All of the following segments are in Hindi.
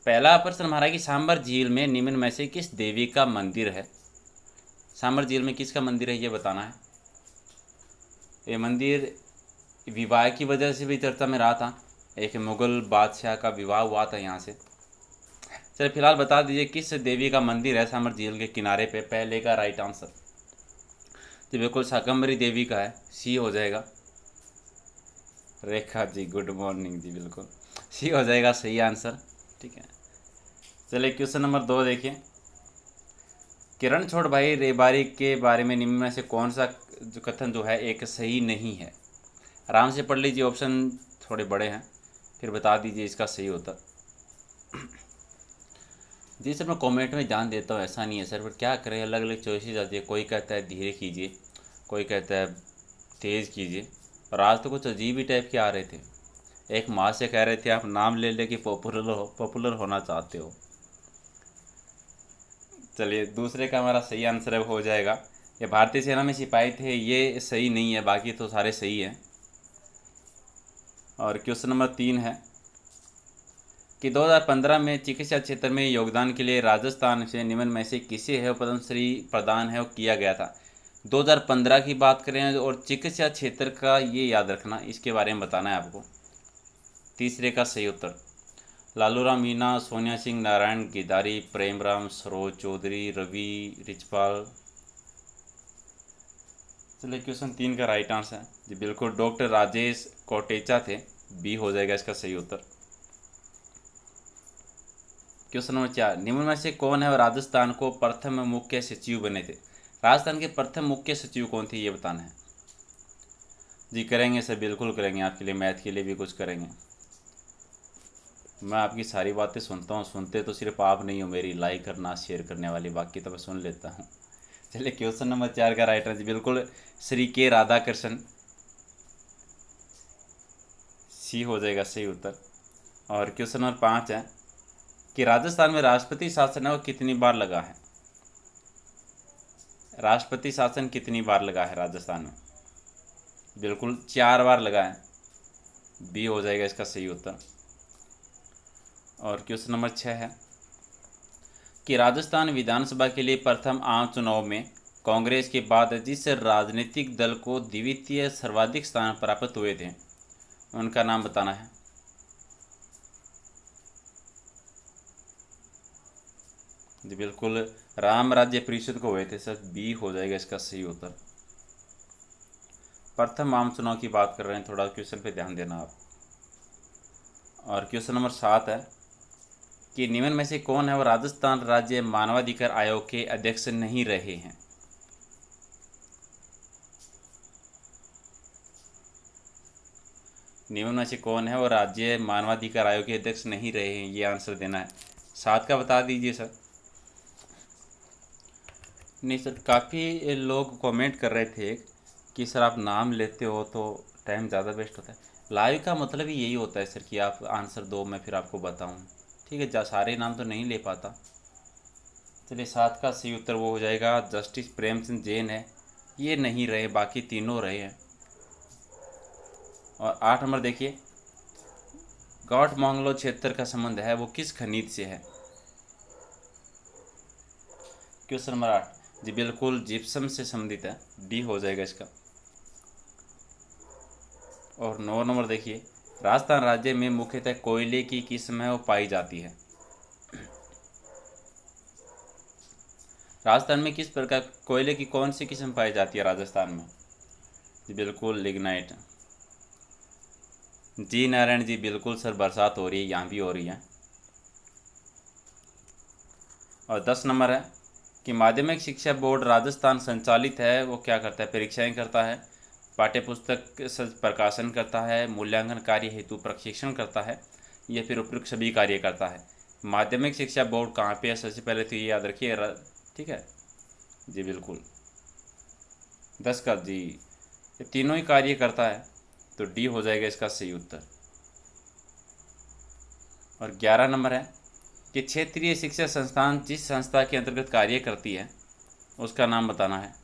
पहला प्रश्न हमारा कि सांबर झील में निम्न में से किस देवी का मंदिर है। सांबर झील में किसका मंदिर है ये बताना है। ये मंदिर विवाह की वजह से भी चर्चा में रहा था, एक मुगल बादशाह का विवाह हुआ था यहाँ से। चलिए फिलहाल बता दीजिए किस देवी का मंदिर है सांबर झील के किनारे पे। पहले का राइट आंसर जी बिल्कुल शाकंभरी देवी का है, सी हो जाएगा। रेखा जी गुड मॉर्निंग जी, बिल्कुल सी हो जाएगा सही आंसर। ठीक है, चलिए क्वेश्चन नंबर 2 देखिए। किरण छोड़ भाई रेबारी के बारे में निम्न में से कौन सा जो कथन जो है एक सही नहीं है। आराम से पढ़ लीजिए, ऑप्शन थोड़े बड़े हैं, फिर बता दीजिए इसका सही उत्तर। जी सर मैं कमेंट में जान देता हूँ, ऐसा नहीं है सर, पर क्या करें अलग अलग चॉइसेस आती है। कोई कहता है धीरे कीजिए, कोई कहता है तेज़ कीजिए, और आज तो कुछ अजीब ही टाइप के आ रहे थे। एक माँ से कह रहे थे आप नाम ले ले कि पॉपुलर होना चाहते हो। चलिए दूसरे का हमारा सही आंसर हो जाएगा, ये भारतीय सेना में सिपाही थे, ये सही नहीं है, बाकी तो सारे सही हैं। और क्वेश्चन नंबर 3 है कि 2015 में चिकित्सा क्षेत्र में योगदान के लिए राजस्थान से निम्न में से किसे है पद्मश्री प्रदान है वो किया गया था। 2015 की बात करें और चिकित्सा क्षेत्र का ये याद रखना, इसके बारे में बताना है आपको। तीसरे का सही उत्तर लालू राम मीणा, सोनिया सिंह, नारायण गिदारी, प्रेमराम, सरोज चौधरी, रवि रिचपाल। चलिए क्वेश्चन 3 का राइट आंसर है जी बिल्कुल डॉक्टर राजेश कोटेचा थे, बी हो जाएगा इसका सही उत्तर। क्वेश्चन नंबर 4 निम्न में से कौन है और राजस्थान को प्रथम मुख्य सचिव बने थे। राजस्थान के प्रथम मुख्य सचिव कौन थे ये बताना है। जी करेंगे सर, बिल्कुल करेंगे, आपके लिए मैथ के लिए भी कुछ करेंगे। मैं आपकी सारी बातें सुनता हूँ, सुनते तो सिर्फ आप नहीं हो मेरी लाइक करना शेयर करने वाली, बाकी तो मैं सुन लेता हूँ। चलिए क्वेश्चन नंबर 4 का राइट आंसर बिल्कुल श्री के राधाकृष्ण, सी हो जाएगा सही उत्तर। और क्वेश्चन नंबर 5 है कि राजस्थान में राष्ट्रपति शासन है वो कितनी बार लगा है। राष्ट्रपति शासन कितनी बार लगा है राजस्थान में। बिल्कुल 4 बार लगा है, बी हो जाएगा इसका सही उत्तर। और क्वेश्चन नंबर 6 है कि राजस्थान विधानसभा के लिए प्रथम आम चुनाव में कांग्रेस के बाद जिस राजनीतिक दल को द्वितीय सर्वाधिक स्थान प्राप्त हुए थे उनका नाम बताना है। जी बिल्कुल राम राज्य परिषद को हुए थे सर, बी हो जाएगा इसका सही उत्तर। प्रथम आम चुनाव की बात कर रहे हैं, थोड़ा क्वेश्चन पे ध्यान देना आप। और क्वेश्चन नंबर 7 है कि निम्न में से कौन है वो राजस्थान राज्य मानवाधिकार आयोग के अध्यक्ष नहीं रहे हैं। निम्न में से कौन है वो राज्य मानवाधिकार आयोग के अध्यक्ष नहीं रहे हैं, ये आंसर देना है। 7 का बता दीजिए सर। नहीं सर, काफ़ी लोग कमेंट कर रहे थे कि सर आप नाम लेते हो तो टाइम ज़्यादा वेस्ट होता है। लाइव का मतलब ही यही होता है सर कि आप आंसर दो, मैं फिर आपको बताऊं। ठीक है, सारे नाम तो नहीं ले पाता। चलिए 7 का सही उत्तर वो हो जाएगा जस्टिस प्रेमचंद जैन है, ये नहीं रहे, बाकी तीनों रहे हैं। और 8 नंबर देखिए, गौट मांगलो क्षेत्र का संबंध है वो किस खनिज से है। क्वेश्चन नंबर 8 जी बिल्कुल जिप्सम से संबंधित है, डी हो जाएगा इसका। और 9 नंबर देखिए, राजस्थान राज्य में मुख्यतः कोयले की किस्म है वो पाई जाती है। राजस्थान में किस प्रकार कोयले की कौन सी किस्म पाई जाती है राजस्थान में। जी बिल्कुल लिग्नाइट। जी नारायण जी बिल्कुल सर, बरसात हो रही है, यहाँ भी हो रही है। और 10 नंबर है कि माध्यमिक शिक्षा बोर्ड राजस्थान संचालित है वो क्या करता है। परीक्षाएं करता है, पाठ्यपुस्तक प्रकाशन करता है, मूल्यांकन कार्य हेतु प्रशिक्षण करता है, या फिर उपयुक्त सभी कार्य करता है। माध्यमिक शिक्षा बोर्ड कहाँ पे है, सबसे पहले तो ये याद रखिए। ठीक है जी बिल्कुल 10 का जी, ये तीनों ही कार्य करता है, तो डी हो जाएगा इसका सही उत्तर। और 11 नंबर है कि क्षेत्रीय शिक्षा संस्थान जिस संस्था के अंतर्गत कार्य करती है उसका नाम बताना है।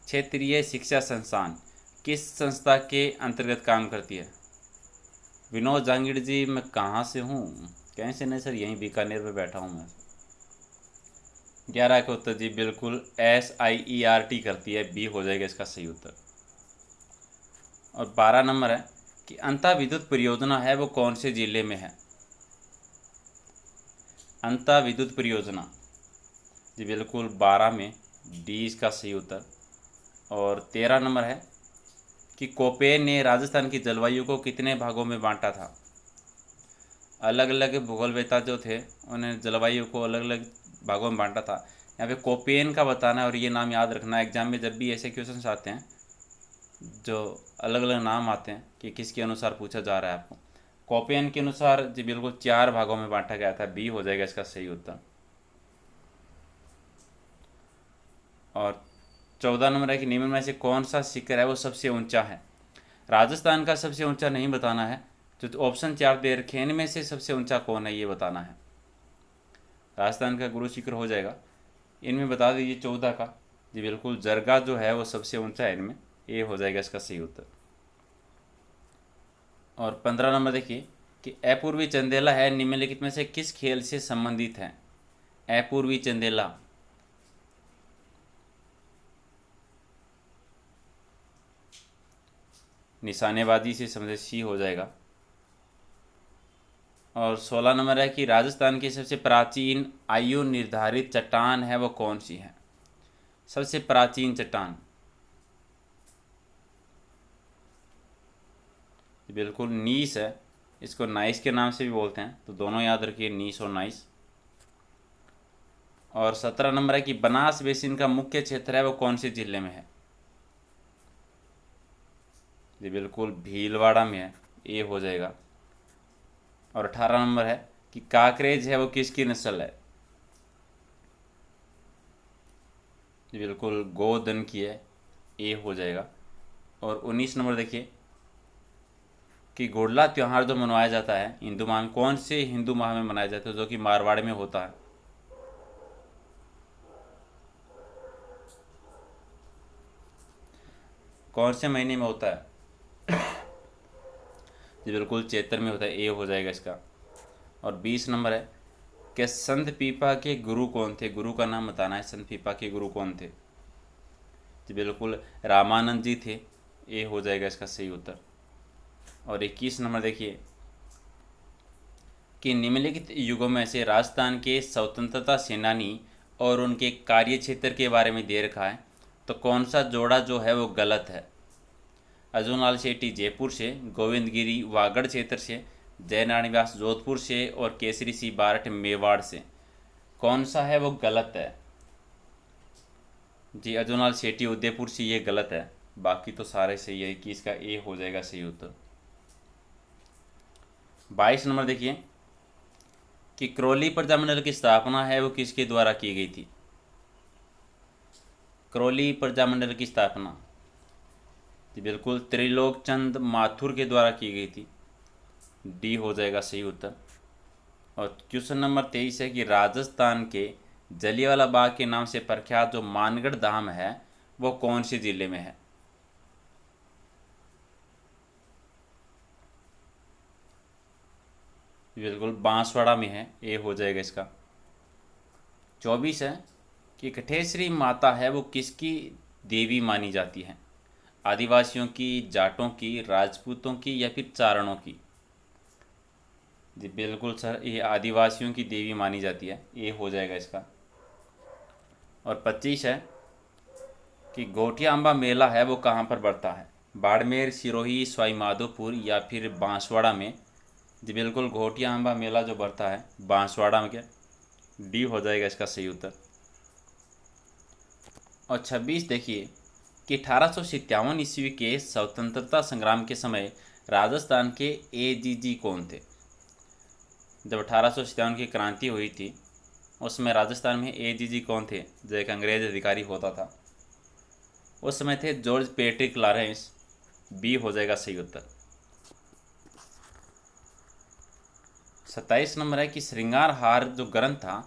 क्षेत्रीय शिक्षा संस्थान किस संस्था के अंतर्गत काम करती है। विनोद जांगिड़ जी मैं कहाँ से हूँ, कहीं से नहीं सर, यहीं बीकानेर में बैठा हूँ मैं। 11 का उत्तर जी बिल्कुल SIERT करती है, बी हो जाएगा इसका सही उत्तर। और 12 नंबर है कि अंता विद्युत परियोजना है वो कौन से जिले में है। अंता विद्युत परियोजना जी बिल्कुल 12 में, डी इसका सही उत्तर। और 13 नंबर है कि कोपेन ने राजस्थान की जलवायु को कितने भागों में बांटा था। अलग अलग भूगोलवेत्ता जो थे उन्हें जलवायु को अलग अलग भागों में बांटा था। यहाँ पे कोपेन का बताना है और ये नाम याद रखना है। एग्जाम में जब भी ऐसे क्वेश्चन आते हैं जो अलग अलग नाम आते हैं कि किसके अनुसार पूछा जा रहा है आपको, कोपेन के अनुसार जी बिल्कुल 4 भागों में बांटा गया था, बी हो जाएगा इसका सही उत्तर। और 14 नंबर है कि निम्न में से कौन सा शिखर है वो सबसे ऊंचा है। राजस्थान का सबसे ऊंचा नहीं बताना है, जो ऑप्शन 4 दे रखे हैं इनमें से सबसे ऊंचा कौन है ये बताना है। राजस्थान का गुरु शिखर हो जाएगा, इनमें बता दीजिए 14 का जी बिल्कुल जरगा जो है वो सबसे ऊंचा है इनमें, ये हो जाएगा इसका सही उत्तर। और 15 नंबर देखिए कि अपूर्वी चंदेला है निम्नलिखित में से किस खेल से संबंधित है। अपूर्वी चंदेला निशानेबाजी से संबंधित, सी हो जाएगा। और 16 नंबर है कि राजस्थान की सबसे प्राचीन आयु निर्धारित चट्टान है वो कौन सी है। सबसे प्राचीन चट्टान बिल्कुल नीस है, इसको नाइस के नाम से भी बोलते हैं, तो दोनों याद रखिए, नीस और नाइस। और 17 नंबर है कि बनास बेसिन का मुख्य क्षेत्र है वो कौन से जिले में है। जी बिल्कुल भीलवाड़ा में है, ये हो जाएगा। और 18 नंबर है कि काकरेज है वो किसकी नस्ल है। जी बिल्कुल गोधन की है, ये हो जाएगा। और 19 नंबर देखिए कि घोड़ला त्यौहार जो मनाया जाता है हिंदू माह में, कौन से हिंदू माह में मनाया जाता है जो कि मारवाड़ में होता है। कौन से महीने में होता है। जी बिल्कुल चैत्र में होता है, ए हो जाएगा इसका। और 20 नंबर है कि संत पीपा के गुरु कौन थे। गुरु का नाम बताना है, संत पीपा के गुरु कौन थे। जी बिल्कुल रामानंद जी थे, ए हो जाएगा इसका सही उत्तर। और 21 नंबर देखिए कि निम्नलिखित युगों में से राजस्थान के स्वतंत्रता सेनानी और उनके कार्य क्षेत्र के बारे में दे रखा है, तो कौन सा जोड़ा जो है वो गलत है। अर्जुनलाल शेट्टी जयपुर से, गोविंद गिरी वागड़ क्षेत्र से, जयनारायण व्यास जोधपुर से और केसरी सिंह बारठ मेवाड़ से, कौन सा है वो गलत है। जी अर्जुनलाल शेट्टी उदयपुर से, ये गलत है, बाकी तो सारे सही है कि इसका ए हो जाएगा सही उत्तर। 22 नंबर देखिए कि करौली प्रजामंडल की स्थापना है वो किसके द्वारा की गई थी। करौली प्रजामंडल की स्थापना जी बिल्कुल त्रिलोक चंद माथुर के द्वारा की गई थी, डी हो जाएगा सही उत्तर। और क्वेश्चन नंबर 23 है कि राजस्थान के जलियांवाला बाग के नाम से प्रख्यात जो मानगढ़ धाम है वो कौन से जिले में है। बिल्कुल बांसवाड़ा में है, ए हो जाएगा इसका। 24 है कि कठेश्वरी माता है वो किसकी देवी मानी जाती है। आदिवासियों की, जाटों की, राजपूतों की या फिर चारणों की। जी बिल्कुल सर, ये आदिवासियों की देवी मानी जाती है, ये हो जाएगा इसका। और 25 है कि गोटिया अम्बा मेला है वो कहाँ पर बढ़ता है। बाड़मेर, सिरोही, सवाई माधोपुर या फिर बांसवाड़ा में। जी बिल्कुल घोटिया अम्बा मेला जो बढ़ता है बांसवाड़ा में, क्या डी हो जाएगा इसका सही उत्तर। और 26 देखिए कि 1857 ईस्वी के स्वतंत्रता संग्राम के समय राजस्थान के एजीजी कौन थे। जब 1857 की क्रांति हुई थी उस समय राजस्थान में एजीजी कौन थे, जो एक अंग्रेज अधिकारी होता था, उस समय थे जॉर्ज पैट्रिक लॉरेंस, बी हो जाएगा सही उत्तर। 27 नंबर है कि श्रृंगार हार जो ग्रंथ था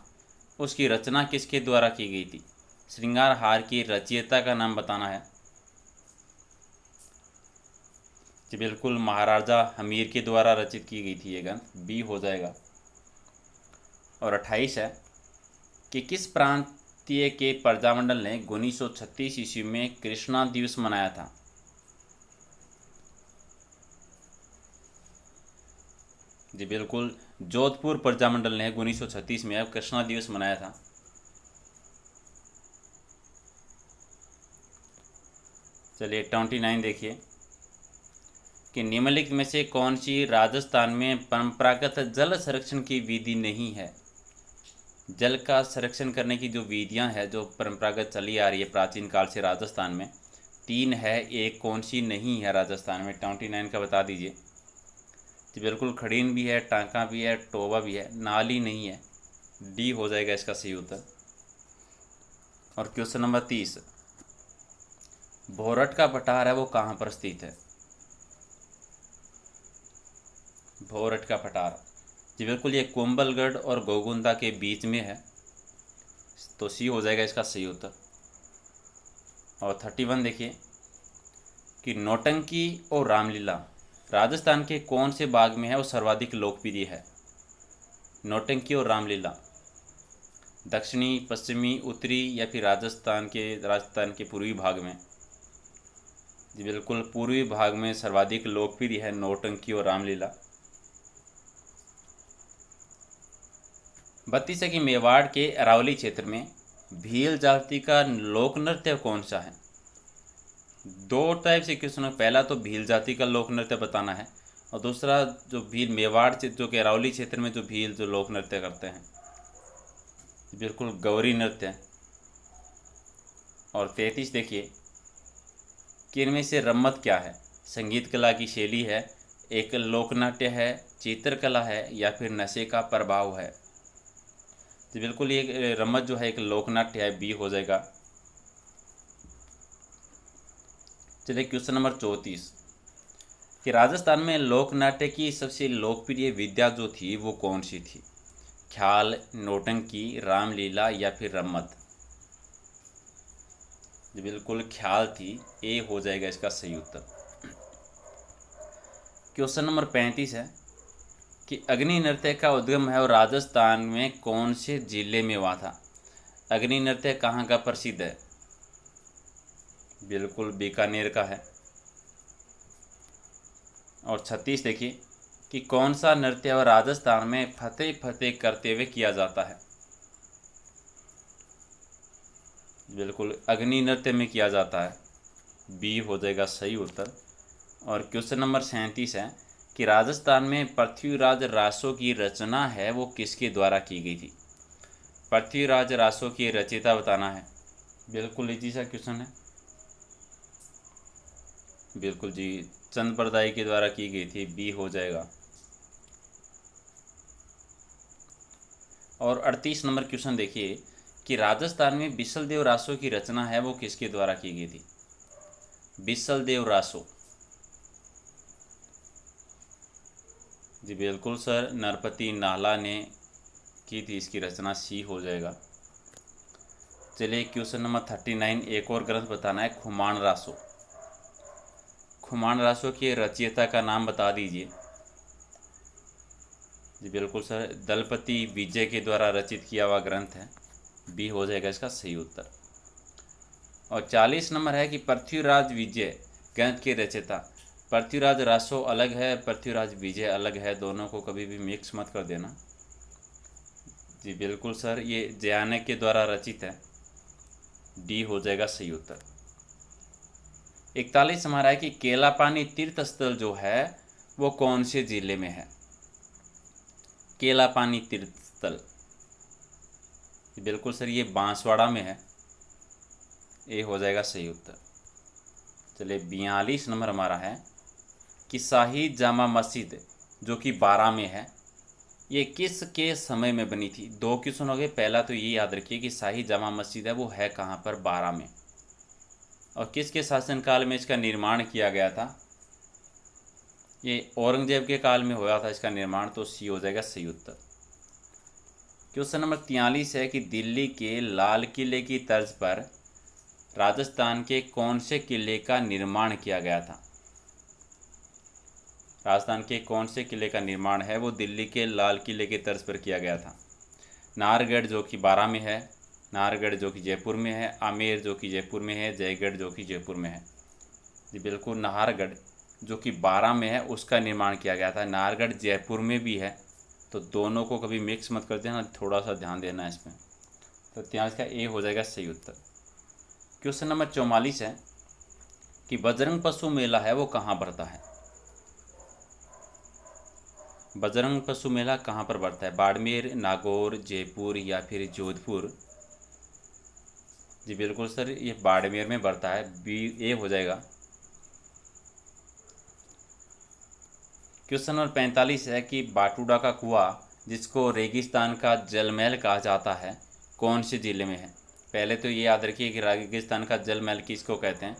उसकी रचना किसके द्वारा की गई थी। श्रृंगार हार की रचयिता का नाम बताना है। जी बिल्कुल महाराजा हमीर के द्वारा रचित की गई थी ये ग्रंथ, बी हो जाएगा। और 28 है कि किस प्रांतीय के प्रजामंडल ने 1936 ईस्वी में कृष्णा दिवस मनाया था। जी बिल्कुल, जोधपुर प्रजामंडल ने 1936 में अब कृष्णा दिवस मनाया था। चलिए 29 देखिए कि निम्नलिखित में से कौन सी राजस्थान में परंपरागत जल संरक्षण की विधि नहीं है। जल का संरक्षण करने की जो विधियां हैं जो परंपरागत चली आ रही है प्राचीन काल से राजस्थान में, 3 है, एक कौन सी नहीं है राजस्थान में। 29 का बता दीजिए। तो बिल्कुल खड़ीन भी है, टांका भी है, टोबा भी है, नाली नहीं है। डी हो जाएगा इसका सही उत्तर। और क्वेश्चन नंबर 30, भोरट का पठार है वो कहाँ पर स्थित है। भोरट का पठार, जी बिल्कुल ये कुंभलगढ़ और गोगुंदा के बीच में है, तो सी हो जाएगा इसका सही उत्तर। और 31 देखिए कि नौटंकी और रामलीला राजस्थान के कौन से भाग में है वो सर्वाधिक लोकप्रिय है। नौटंकी और रामलीला दक्षिणी, पश्चिमी, उत्तरी या फिर राजस्थान के पूर्वी भाग में। जी बिल्कुल पूर्वी भाग में सर्वाधिक लोकप्रिय है नौटंकी और रामलीला। 32 है कि मेवाड़ के अरावली क्षेत्र में भील जाति का लोक नृत्य कौन सा है। 2 टाइप से क्वेश्चन, पहला तो भील जाति का लोक नृत्य बताना है और दूसरा जो भील मेवाड़ जो कि अरावली क्षेत्र में जो भील जो लोक नृत्य करते हैं, बिल्कुल गौरी नृत्य। और 33 देखिए कि इनमें से रम्मत क्या है। संगीत कला की शैली है, एक लोकनाट्य है, चित्रकला है या फिर नशे का प्रभाव है। तो बिल्कुल ये रम्मत जो है एक लोकनाट्य है, बी हो जाएगा। चलिए क्वेश्चन नंबर 34 कि राजस्थान में लोकनाट्य की सबसे लोकप्रिय विद्या जो थी वो कौन सी थी। ख्याल, नौटंकी, रामलीला या फिर रम्मत। जो बिल्कुल ख्याल थी, ए हो जाएगा इसका सही उत्तर। क्वेश्चन नंबर 35 है कि अग्नि नृत्य का उद्गम है और राजस्थान में कौन से जिले में हुआ था। अग्नि नृत्य कहाँ का प्रसिद्ध है। बिल्कुल बीकानेर का है। और 36 देखिए कि कौन सा नृत्य और राजस्थान में फतेह फतेह करते हुए किया जाता है। बिल्कुल अग्नि नृत्य में किया जाता है, बी हो जाएगा सही उत्तर। और क्वेश्चन नंबर 37 है कि राजस्थान में पृथ्वीराज रासो की रचना है वो किसके द्वारा की गई थी। पृथ्वीराज रासो की रचयिता बताना है। बिल्कुल इजी सा क्वेश्चन है। बिल्कुल जी, चंद बरदाई के द्वारा की गई थी, बी हो जाएगा। और 38 नंबर क्वेश्चन देखिए कि राजस्थान में बिसलदेव रासो की रचना है वो किसके द्वारा की गई थी। बिसलदेव रासो, जी बिल्कुल सर, नरपति नाहला ने की थी इसकी रचना, सी हो जाएगा। चलिए क्वेश्चन नंबर 39 एक और ग्रंथ बताना है, खुमान रासो। खुमान रासो के रचयिता का नाम बता दीजिए। जी बिल्कुल सर, दलपति विजय के द्वारा रचित किया हुआ ग्रंथ है, बी हो जाएगा इसका सही उत्तर। और 40 नंबर है कि पृथ्वीराज विजय ग्रंथ के रचयिता। पृथ्वीराज रासो अलग है, पृथ्वीराज विजय अलग है, दोनों को कभी भी मिक्स मत कर देना। जी बिल्कुल सर, ये जयानक के द्वारा रचित है, डी हो जाएगा सही उत्तर। 41 हमारा है कि केलापानी तीर्थ स्थल जो है वो कौन से जिले में है। केलापानी तीर्थ स्थल, बिल्कुल सर, ये बांसवाड़ा में है, ए हो जाएगा सही उत्तर। चलिए 42 नंबर हमारा है कि शाही जामा मस्जिद जो कि बारा में है ये किस के समय में बनी थी। 2 क्वेश्चन हो गए। पहला तो ये याद रखिए कि शाही जामा मस्जिद है वो है कहाँ पर, बारा में, और किसके शासनकाल में इसका निर्माण किया गया था। ये औरंगजेब के काल में हुआ था इसका निर्माण, तो सी हो जाएगा सही उत्तर। क्वेश्चन नंबर 43 है कि दिल्ली के लाल किले की तर्ज पर राजस्थान के कौन से किले का निर्माण किया गया था। राजस्थान के कौन से किले का निर्माण है वो दिल्ली के लाल किले के तर्ज पर किया गया था। नाहरगढ़ जो कि बारां में है, नाहरगढ़ जो कि जयपुर में है, आमेर जो कि जयपुर में है, जयगढ़ जो कि जयपुर में है। जी बिल्कुल, नाहरगढ़ जो कि बारां में है उसका निर्माण किया गया था। नाहरगढ़ जयपुर में भी है, तो दोनों को कभी मिक्स मत कर देना, थोड़ा सा ध्यान देना है इसमें। तो इतिहास का ए हो जाएगा सही उत्तर। क्वेश्चन नंबर 44 है कि बजरंग पशु मेला है वो कहाँ पड़ता है। बजरंग पशु मेला कहाँ पर पड़ता है? बाड़मेर, नागौर, जयपुर या फिर जोधपुर? जी बिल्कुल सर, ये बाड़मेर में पड़ता है, बी ए हो जाएगा। क्वेश्चन नंबर 45 है कि बाटूडा का कुआं जिसको रेगिस्तान का जलमहल कहा जाता है कौन से ज़िले में है? पहले तो ये याद रखिए कि रेगिस्तान का जलमहल किसको कहते हैं,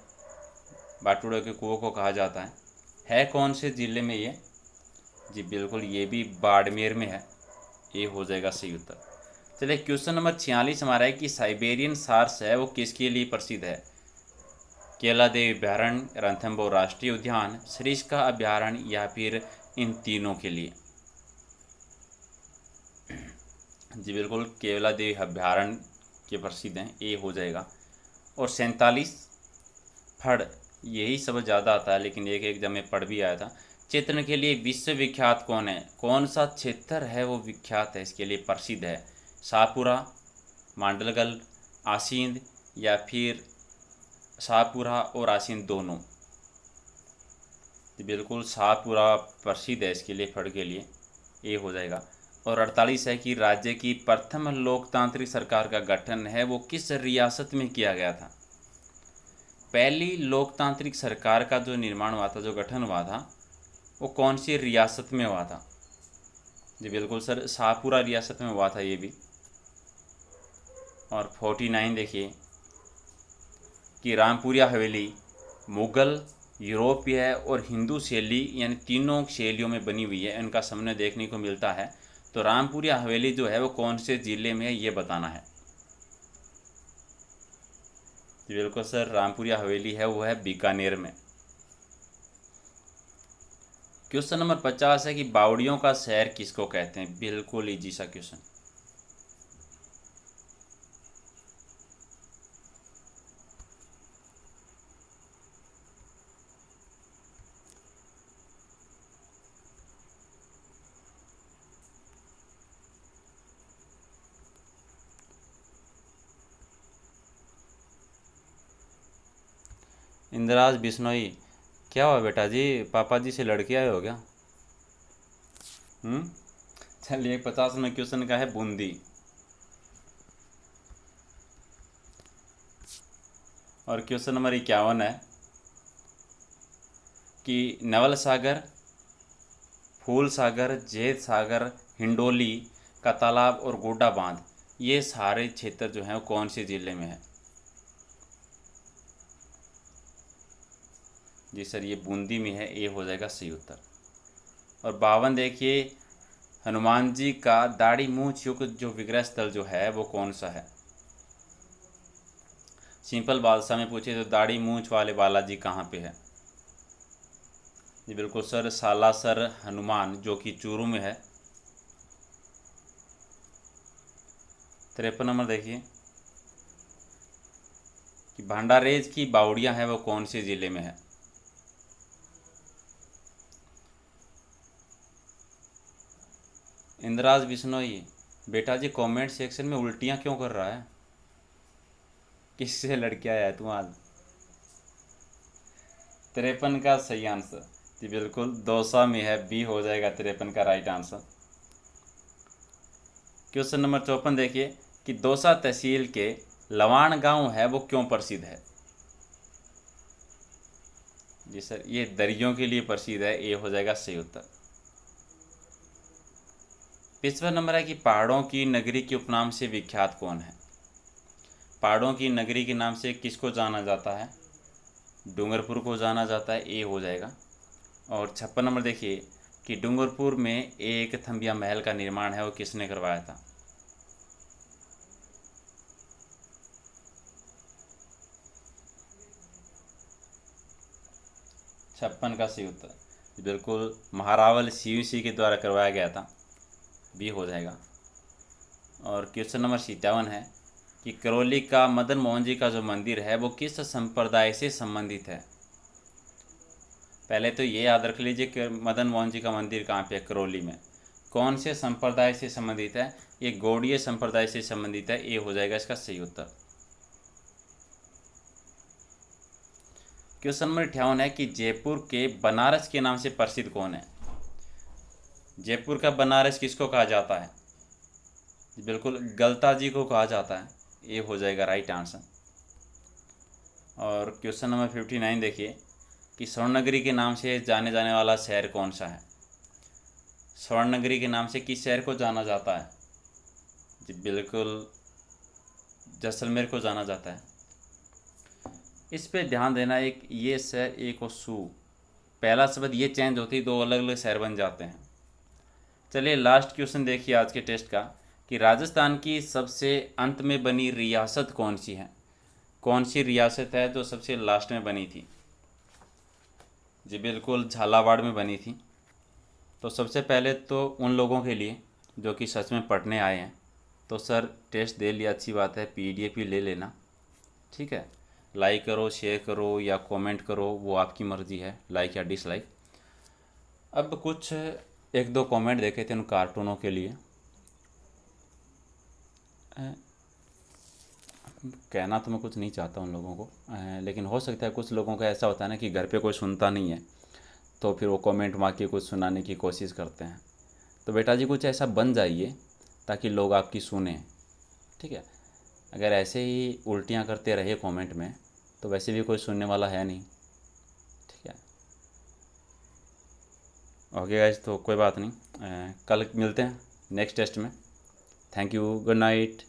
बाटूडा के कुओं को कहा जाता है कौन से ज़िले में ये? जी बिल्कुल, ये भी बाड़मेर में है, ये हो जाएगा सही उत्तर। चलिए क्वेश्चन नंबर 46 हमारा है कि साइबेरियन सार्स है वो किसके लिए प्रसिद्ध है? केलादेव अभ्यारण्य, रणथंभौर राष्ट्रीय उद्यान, सरिस्का अभ्यारण्य या फिर इन तीनों के लिए? जी बिल्कुल, केवलादेव अभ्यारण्य के प्रसिद्ध हैं, ये हो जाएगा। और 47 फड़, यही सब ज़्यादा आता है लेकिन एक एग्जाम में पढ़ भी आया था। चित्र के लिए विश्वविख्यात कौन है? कौन सा क्षेत्र है वो विख्यात है, इसके लिए प्रसिद्ध है? शाहपुरा, मांडलगल, आसींद या फिर शाहपुरा और आसींद दोनों? बिल्कुल शाहपुरा प्रसिद्ध है इसके लिए, फड़ के लिए, ये हो जाएगा। और 48 है कि राज्य की प्रथम लोकतांत्रिक सरकार का गठन है वो किस रियासत में किया गया था? पहली लोकतांत्रिक सरकार का जो निर्माण हुआ था, जो गठन हुआ था, वो कौन सी रियासत में हुआ था? जी बिल्कुल सर, शाहपुरा रियासत में हुआ था ये भी। और 49 देखिए कि रामपुरिया हवेली मुग़ल, यूरोपीय और हिंदू शैली यानी तीनों शैलियों में बनी हुई है, इनका समन्वय देखने को मिलता है। तो रामपुरिया हवेली जो है वो कौन से ज़िले में है ये बताना है। जी बिल्कुल सर, रामपुरिया हवेली है वो है बीकानेर में। क्वेश्चन नंबर 50 है कि बावड़ियों का शहर किसको कहते हैं? बिल्कुल इजी सा क्वेश्चन। इंदिराज बिश्नोई, क्या हुआ बेटा जी, पापा जी से लड़के आए हो क्या? चलिए 50 में क्वेश्चन का है बूंदी। और क्वेश्चन नंबर 51 है कि नवल सागर, फूल सागर, जेत सागर, हिंडोली का तालाब और गोड्डा बांध, ये सारे क्षेत्र जो हैं वो कौन से ज़िले में है? जी सर, ये बूंदी में है, ये हो जाएगा सही उत्तर। और 52 देखिए, हनुमान जी का दाढ़ी मूंछ युक्त जो विग्रह स्थल जो है वो कौन सा है? सिंपल बादशाह में पूछे तो दाढ़ी मूंछ वाले बालाजी कहाँ पे है? जी बिल्कुल सर, सालासर हनुमान जो कि चूरू में है। 53 नंबर देखिए कि भंडारेज की बावड़ियाँ हैं वो कौन से ज़िले में है? इंदिराज बिश्नोई, बेटा जी कमेंट सेक्शन में उल्टियाँ क्यों कर रहा है? किससे लड़के आया है तू आज? 53 का सही आंसर जी बिल्कुल दौसा में है, बी हो जाएगा 53 का राइट आंसर। क्वेश्चन नंबर 54 देखिए कि दौसा तहसील के लवाण गांव है वो क्यों प्रसिद्ध है? जी सर, ये दरियों के लिए प्रसिद्ध है, ये हो जाएगा सही उत्तर। 25वां नंबर है कि पहाड़ों की नगरी के उपनाम से विख्यात कौन है? पहाड़ों की नगरी के नाम से किसको जाना जाता है? डूंगरपुर को जाना जाता है, ये हो जाएगा। और 56 नंबर देखिए कि डूंगरपुर में एक थम्बिया महल का निर्माण है वो किसने करवाया था? 56 का सही उत्तर बिल्कुल महारावल सीयूसी के द्वारा करवाया गया था, बी हो जाएगा। और क्वेश्चन नंबर 57 है कि करौली का मदन मोहन जी का जो मंदिर है वो किस संप्रदाय से संबंधित है। पहले तो ये याद रख लीजिए कि मदन मोहन जी का मंदिर कहाँ पे है, करौली में। कौन से संप्रदाय से संबंधित है, ये गौड़ीय संप्रदाय से संबंधित है, ये हो जाएगा इसका सही उत्तर। क्वेश्चन नंबर 58 है कि जयपुर के बनारस के नाम से प्रसिद्ध कौन है। जयपुर का बनारस किसको कहा जाता है, बिल्कुल गलता जी को कहा जाता है, ये हो जाएगा राइट आंसर। और क्वेश्चन नंबर 59 देखिए कि स्वर्णनगरी के नाम से जाने जाने वाला शहर कौन सा है। स्वर्णनगरी के नाम से किस शहर को जाना जाता है, जी बिल्कुल जैसलमेर को जाना जाता है। इस पे ध्यान देना, एक ये शहर एक और सू, पहला शब्द ये चेंज होती, दो अलग अलग शहर बन जाते हैं। चलिए लास्ट क्वेश्चन देखिए आज के टेस्ट का कि राजस्थान की सबसे अंत में बनी रियासत कौन सी है। कौन सी रियासत है जो सबसे लास्ट में बनी थी, जी बिल्कुल झालावाड़ में बनी थी। तो सबसे पहले तो उन लोगों के लिए जो कि सच में पढ़ने आए हैं, तो सर टेस्ट दे लिया, अच्छी बात है, पीडीएफ ही ले लेना, ठीक है। लाइक करो, शेयर करो या कमेंट करो, वो आपकी मर्ज़ी है, लाइक या डिसलाइक। अब कुछ एक दो कमेंट देखे थे उन कार्टूनों के लिए, कहना तो मैं कुछ नहीं चाहता उन लोगों को, लेकिन हो सकता है कुछ लोगों का ऐसा होता है ना कि घर पे कोई सुनता नहीं है, तो फिर वो कमेंट मार के कुछ सुनाने की कोशिश करते हैं। तो बेटा जी कुछ ऐसा बन जाइए ताकि लोग आपकी सुने, ठीक है। अगर ऐसे ही उल्टियाँ करते रहे कमेंट में तो वैसे भी कोई सुनने वाला है नहीं, ठीक है। ओके गाइस, तो कोई बात नहीं, कल मिलते हैं नेक्स्ट टेस्ट में। Thank you, good night.